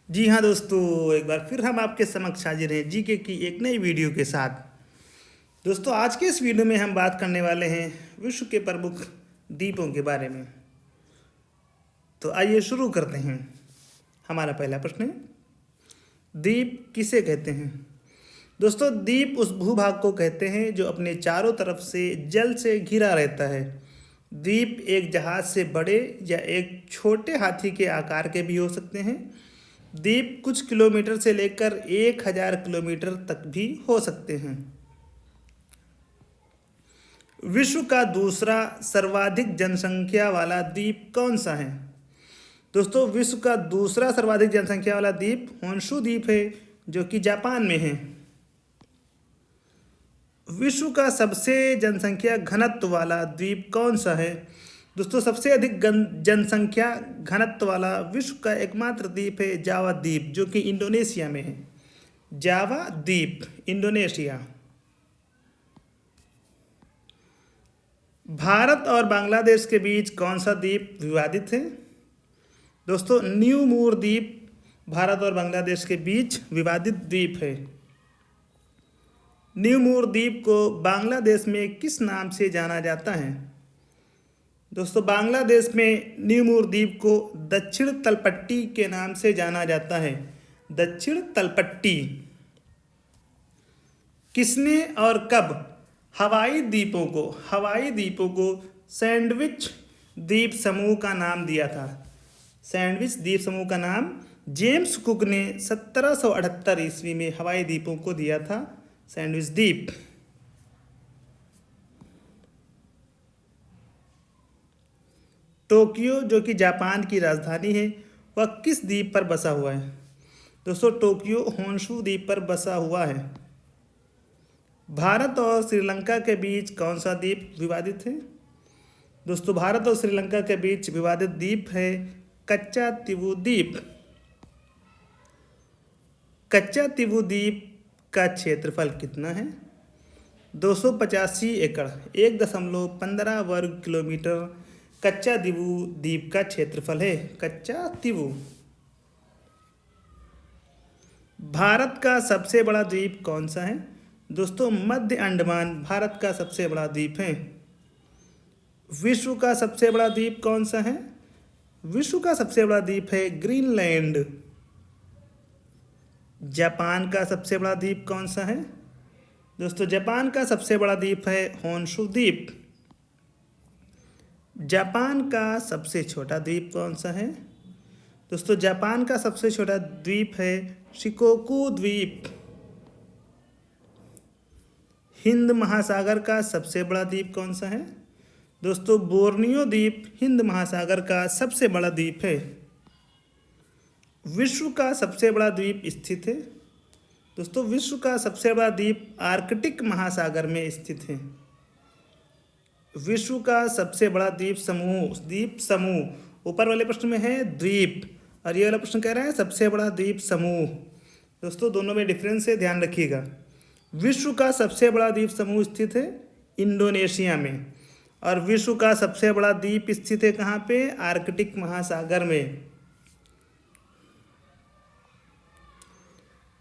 जी हाँ दोस्तों, एक बार फिर हम आपके समक्ष हाजिर हैं जीके की एक नई वीडियो के साथ। दोस्तों, आज के इस वीडियो में हम बात करने वाले हैं विश्व के प्रमुख द्वीपों के बारे में। तो आइए शुरू करते हैं। हमारा पहला प्रश्न है, द्वीप किसे कहते हैं? दोस्तों, द्वीप उस भूभाग को कहते हैं जो अपने चारों तरफ से जल से घिरा रहता है। द्वीप एक जहाज से बड़े या एक छोटे हाथी के आकार के भी हो सकते हैं। द्वीप कुछ किलोमीटर से लेकर 1000 किलोमीटर तक भी हो सकते हैं। विश्व का दूसरा सर्वाधिक जनसंख्या वाला द्वीप कौन सा है? दोस्तों, विश्व का दूसरा सर्वाधिक जनसंख्या वाला द्वीप होन्शु द्वीप है, जो कि जापान में है। विश्व का सबसे जनसंख्या घनत्व वाला द्वीप कौन सा है? दोस्तों, सबसे अधिक जनसंख्या घनत्व वाला विश्व का एकमात्र द्वीप है जावा द्वीप, जो कि इंडोनेशिया में है। जावा द्वीप, इंडोनेशिया। भारत और बांग्लादेश के बीच कौन सा द्वीप विवादित है? दोस्तों, न्यू मूर द्वीप भारत और बांग्लादेश के बीच विवादित द्वीप है। न्यू मूर द्वीप को बांग्लादेश में किस नाम से जाना जाता है? दोस्तों, बांग्लादेश में न्यू मूर द्वीप को दक्षिण तलपट्टी के नाम से जाना जाता है। दक्षिण तलपट्टी। किसने और कब हवाई द्वीपों को सैंडविच द्वीप समूह का नाम दिया था? सैंडविच द्वीप समूह का नाम जेम्स कुक ने 1778 ईस्वी में हवाई द्वीपों को दिया था, सैंडविच द्वीप। टोक्यो, जो कि जापान की राजधानी है, वह किस द्वीप पर बसा हुआ है? दोस्तों, टोक्यो होन्शु द्वीप पर बसा हुआ है। भारत और श्रीलंका के बीच कौन सा द्वीप विवादित है? दोस्तों, भारत और श्रीलंका के बीच विवादित द्वीप है कच्चा तीवु द्वीप। कच्चा तीवु द्वीप का क्षेत्रफल कितना है? 285 एकड़, 1.15 वर्ग किलोमीटर कच्चा तीवु द्वीप का क्षेत्रफल है। कच्चा तीवु। भारत का सबसे बड़ा द्वीप कौन सा है? दोस्तों, मध्य अंडमान भारत का सबसे बड़ा द्वीप है। विश्व का सबसे बड़ा द्वीप कौन सा है? विश्व का सबसे बड़ा द्वीप है ग्रीनलैंड। जापान का सबसे बड़ा द्वीप कौन सा है? दोस्तों, जापान का सबसे बड़ा द्वीप है होन्शु द्वीप। जापान का सबसे छोटा द्वीप कौन सा है? दोस्तों, जापान का सबसे छोटा द्वीप है शिकोकू द्वीप। हिंद महासागर का सबसे बड़ा द्वीप कौन सा है? दोस्तों, बोर्नियो द्वीप हिंद महासागर का सबसे बड़ा द्वीप है। विश्व का सबसे बड़ा द्वीप स्थित है? दोस्तों, विश्व का सबसे बड़ा द्वीप आर्कटिक महासागर में स्थित है। विश्व का सबसे बड़ा द्वीप समूह ऊपर वाले प्रश्न में है द्वीप, और ये वाला प्रश्न कह रहा है सबसे बड़ा द्वीप समूह। दोस्तों, दोनों में डिफरेंस है, ध्यान रखिएगा। विश्व का सबसे बड़ा द्वीप समूह स्थित है इंडोनेशिया में, और विश्व का सबसे बड़ा द्वीप स्थित है कहाँ पे? आर्कटिक महासागर में।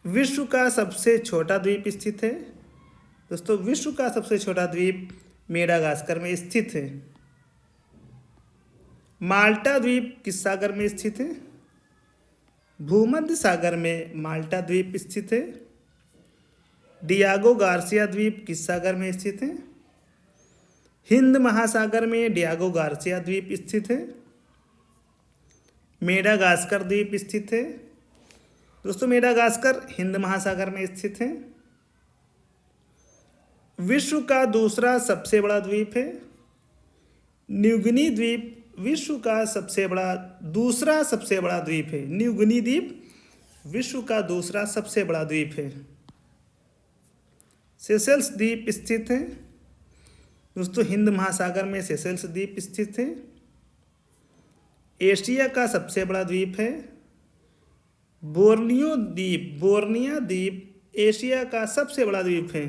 विश्व का सबसे छोटा द्वीप स्थित है? दोस्तों, विश्व का सबसे छोटा द्वीप मेडागास्कर में स्थित है। माल्टा द्वीप किस सागर में स्थित है? भूमध्य सागर में माल्टा द्वीप स्थित है। डियागो गार्सिया द्वीप किस सागर में स्थित है? हिंद महासागर में डियागो गार्सिया द्वीप स्थित है। मेडागास्कर द्वीप स्थित है। दोस्तों, मेडागास्कर हिंद महासागर में स्थित है। विश्व का दूसरा सबसे बड़ा द्वीप है न्यूगिनी द्वीप। विश्व का दूसरा सबसे बड़ा द्वीप है न्यूगिनी द्वीप। विश्व का दूसरा सबसे बड़ा द्वीप है। सेशेल्स द्वीप स्थित है। दोस्तों, हिंद महासागर में सेशेल्स द्वीप स्थित है। एशिया का सबसे बड़ा द्वीप है बोर्नियो द्वीप। बोर्निया द्वीप एशिया का सबसे बड़ा द्वीप है।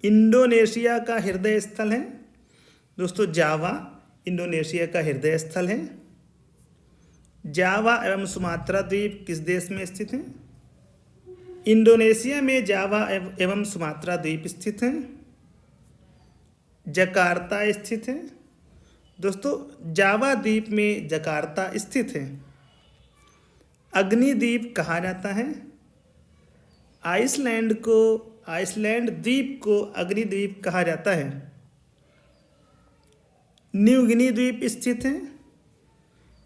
इंडोनेशिया का हृदय स्थल है दोस्तों जावा, इंडोनेशिया का हृदय स्थल है। जावा एवं सुमात्रा द्वीप किस देश में स्थित हैं? इंडोनेशिया में जावा एवं सुमात्रा द्वीप स्थित हैं। जकार्ता स्थित है। दोस्तों, जावा द्वीप में जकार्ता स्थित है। अग्निद्वीप कहा जाता है। आइसलैंड द्वीप को अग्निद्वीप कहा जाता है। न्यू गिनी द्वीप स्थित है।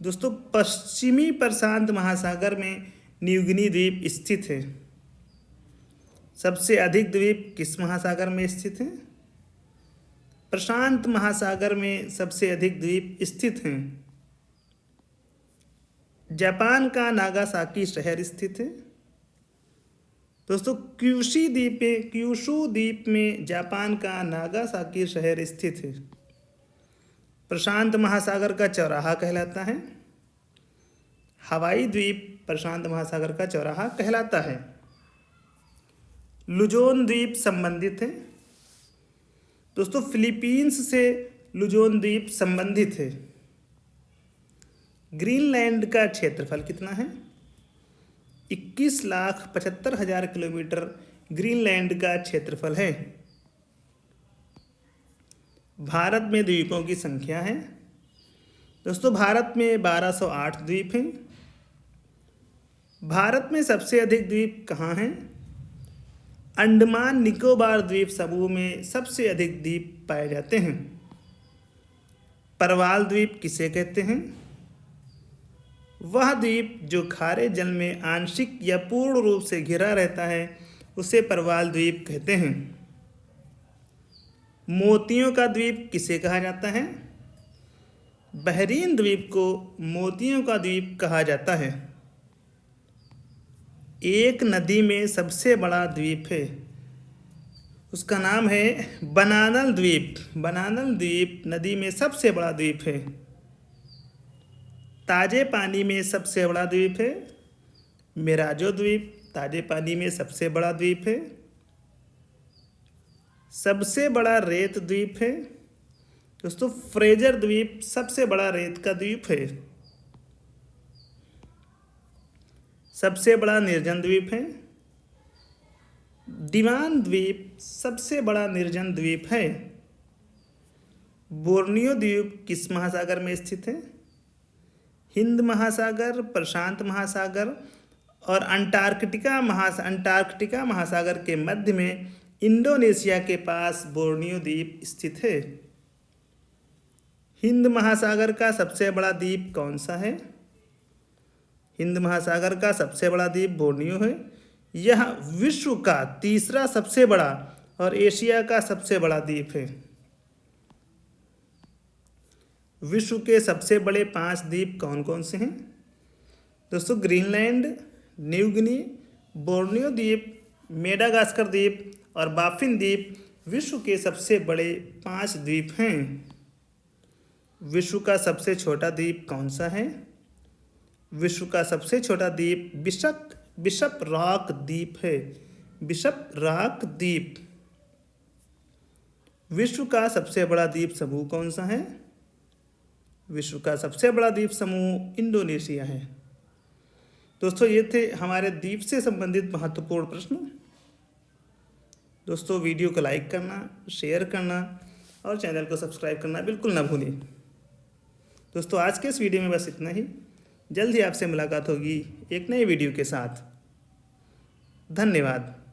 दोस्तों, पश्चिमी प्रशांत महासागर में न्यू गिनी द्वीप स्थित है। सबसे अधिक द्वीप किस महासागर में स्थित हैं? प्रशांत महासागर में सबसे अधिक द्वीप स्थित हैं। जापान का नागासाकी शहर स्थित है। दोस्तों, क्यूशू द्वीप में जापान का नागासाकी शहर स्थित है। प्रशांत महासागर का चौराहा कहलाता है। हवाई द्वीप प्रशांत महासागर का चौराहा कहलाता है। लुजोन द्वीप संबंधित है। दोस्तों, फिलीपींस से लुजोन द्वीप संबंधित है। ग्रीनलैंड का क्षेत्रफल कितना है? 21,75,000 किलोमीटर ग्रीनलैंड का क्षेत्रफल है। भारत में द्वीपों की संख्या है। दोस्तों, भारत में 1208 द्वीप हैं। भारत में सबसे अधिक द्वीप कहाँ हैं? अंडमान निकोबार द्वीप समूह में सबसे अधिक द्वीप पाए जाते हैं। परवाल द्वीप किसे कहते हैं? वह द्वीप जो खारे जल में आंशिक या पूर्ण रूप से घिरा रहता है उसे परवाल द्वीप कहते हैं। मोतियों का द्वीप किसे कहा जाता है? बहरीन द्वीप को मोतियों का द्वीप कहा जाता है। एक नदी में सबसे बड़ा द्वीप है, उसका नाम है बनानल द्वीप। बनानल द्वीप नदी में सबसे बड़ा द्वीप है। ताजे पानी में सबसे बड़ा द्वीप है मिराजो द्वीप। ताजे पानी में सबसे बड़ा द्वीप है। सबसे बड़ा रेत द्वीप है। दोस्तों, फ्रेजर द्वीप सबसे बड़ा रेत का द्वीप है। सबसे बड़ा निर्जन द्वीप है डिमान द्वीप। सबसे बड़ा निर्जन द्वीप है। बोर्नियो द्वीप किस महासागर में स्थित है? हिंद महासागर, प्रशांत महासागर और अंटार्कटिका महासागर के मध्य में इंडोनेशिया के पास बोर्नियो द्वीप स्थित है। हिंद महासागर का सबसे बड़ा द्वीप कौन सा है? हिंद महासागर का सबसे बड़ा द्वीप बोर्नियो है। यह विश्व का तीसरा सबसे बड़ा और एशिया का सबसे बड़ा द्वीप है। विश्व के सबसे बड़े 5 द्वीप कौन कौन से हैं? दोस्तों, ग्रीनलैंड, न्यू गिनी, बोर्नियो द्वीप, मेडागास्कर द्वीप और बाफिन द्वीप विश्व के सबसे बड़े 5 द्वीप हैं। विश्व का सबसे छोटा द्वीप कौन सा है? विश्व का सबसे छोटा द्वीप बिशप रॉक द्वीप है। बिशप रॉक द्वीप। विश्व का सबसे बड़ा द्वीप समूह कौन सा है? विश्व का सबसे बड़ा द्वीप समूह इंडोनेशिया है। दोस्तों, ये थे हमारे द्वीप से संबंधित महत्वपूर्ण प्रश्न। दोस्तों, वीडियो को लाइक करना, शेयर करना और चैनल को सब्सक्राइब करना बिल्कुल ना भूलें। दोस्तों, आज के इस वीडियो में बस इतना ही। जल्द ही आपसे मुलाकात होगी एक नए वीडियो के साथ। धन्यवाद।